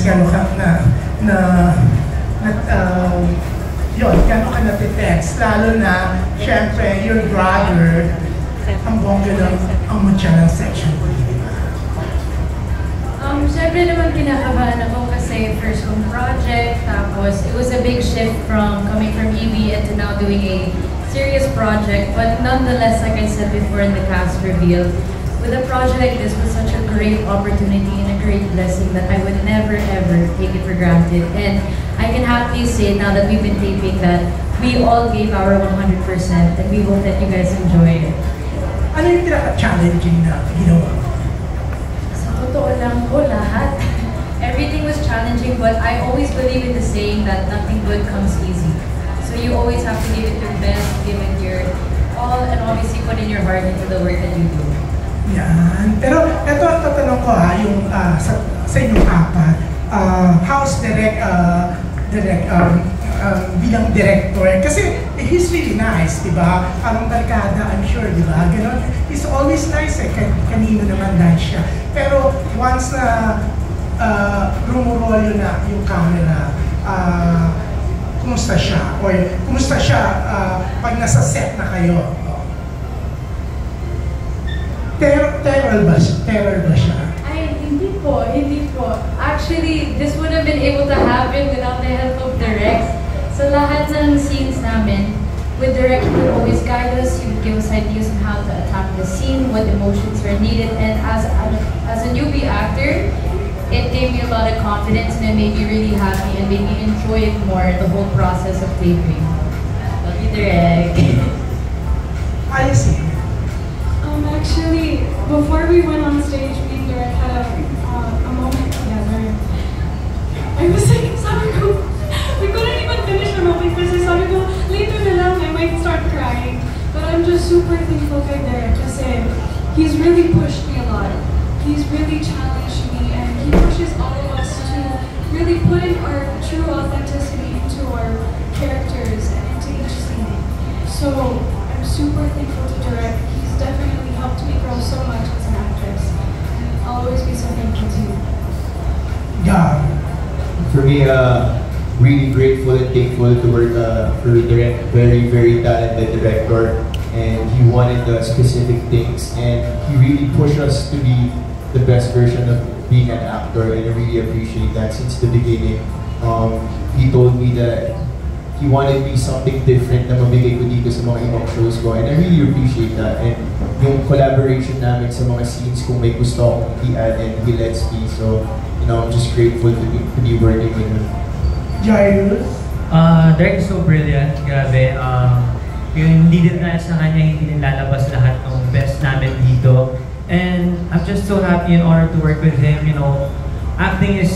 gano'n ka yun, gano'n ka natitext, lalo na, syempre, your brother, ang bongga ng ang mutya ng section. Syempre naman kinakabahan ako kasi first kong project, tapos it was a big shift from coming from EB and to now doing a serious project, but nonetheless, like I said before in the cast reveal, with a project like this was such a great opportunity and a great blessing that I would never ever take it for granted. And I can happily say now that we've been taping that we all gave our 100% and we hope that you guys enjoy it. Ano yung pinaka-challenging na ginawa? Sa totoo lang po, lahat. Everything was challenging, but I always believe in the saying that nothing good comes easy. So you always have to give it your best, give it your all, and obviously put in your heart into the work that you do. Yan. Pero ito ang tatanong ko yung sa inyong apat. How's bilang director? Kasi he's really nice, di ba? Parang barkada, I'm sure, di ba? Ganon. He's always nice kanino naman nice siya. Pero once na rumurolyo na yung camera, kumusta siya? Or kumusta siya pag nasa set na kayo? Terror ba siya? Ay, hindi po. Actually, this would have been able to happen without the help of Direct. So lahat ng scenes namin, with Direct, he would always guide us, he would give us ideas on how to attack the scene, what emotions were needed, and as a newbie actor, it gave me a lot of confidence and it made me really happy and made me enjoy it more, the whole process of taping. Love you, Direct. Ayos eh. Actually, before we went on stage, me and Direct had a moment together. I was like, sabi ko, we couldn't even finish the moment kasi sabi ko, later na lang, I might start crying. But I'm just super thankful kay Direct kasi he's really pushed me a lot. He's really challenged me and he pushes all of us to really put in our true authenticity into our characters and into each scene. So I'm super thankful to Direct. He's definitely helped me grow so much as an actress. And I'll always be so thankful to you. Yeah. For me, really grateful and thankful to work for Direct. Very, very talented director, and he wanted specific things, and he really pushed us to be the best version of being an actor, and I really appreciate that since the beginning. He told me that he wanted me something different na mabigay ko dito sa mga ibang shows ko, and I really appreciate that. And yung collaboration namin sa mga scenes, kung may gusto akong i-add, and he lets me, so you know, I'm just grateful to be working with him. Jairus? Direct is so brilliant, grabe. Yung hindi din na sa kanya, hindi din lalabas lahat ng best namin dito. And I'm just so happy and honored to work with him. You know, acting is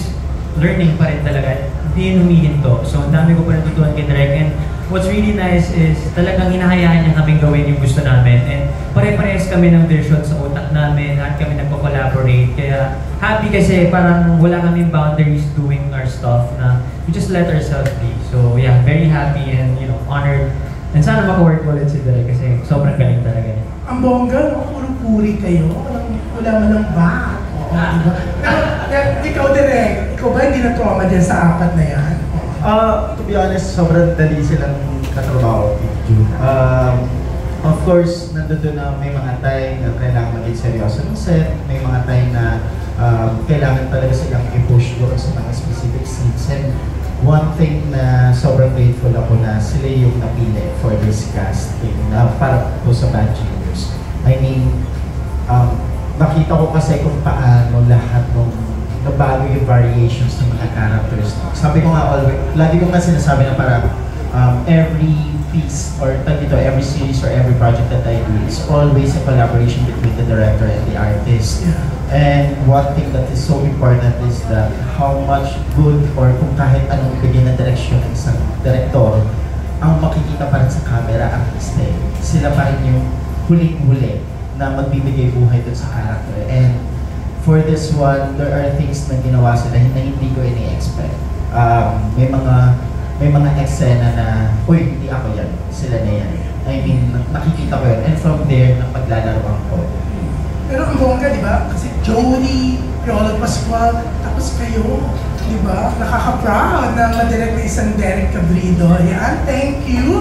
learning pa rin talaga. Hindi yun humihinto. So, ang dami ko pa rin tutuan kay Direct. And what's really nice is talagang hinahayaan niya kaming gawin yung gusto namin. And pare-parehas kami ng version sa utak namin. At kami nagko-collaborate. Kaya happy kasi parang wala kaming boundaries doing our stuff na we just let ourselves be. So yeah, very happy and you know, honored. And sana maka-work ulit si Direct kasi sobrang galing talaga niya. Ang bongga, no? Puro-puri kayo. Wala man lang ba? Oo, diba? Pero ikaw, Direct, ikaw ba hindi na-trauma dyan sa apat na yan? To be honest, sobrang dali silang katrabaho. Of course, nandun na may mga time na kailangan maging seryoso ng set, may mga time na kailangan talaga silang i-push doon sa mga specific scenes. And one thing na sobrang grateful ako na sila yung napili for this casting para po sa Bad Genius. I mean, nakita ko kasi kung paano lahat ng nabago yung variations ng mga characters. Sabi ko nga always, lagi ko nga sinasabi na parang every piece or every series or every project that I do is always a collaboration between the director and the artist. Yeah. And one thing that is so important is that how much good or kung kahit anong bigay na direksyon ng isang director, ang makikita pa rin sa camera ang artiste. Sila pa rin yung huling-huli na magbibigay buhay dun sa character. And for this one, there are things na ginawa sila na hindi ko ini-expect. May mga eksena na, uy, hindi ako yan, sila na yan. I mean, nakikita ko yun. And from there, napaglalaroan ko. Pero ang bongga, di ba? Kasi Jody, Piolo Pascual, tapos kayo. Di ba? Nakaka-proud na madirect na isang Derek Cabrido. Yan, thank you.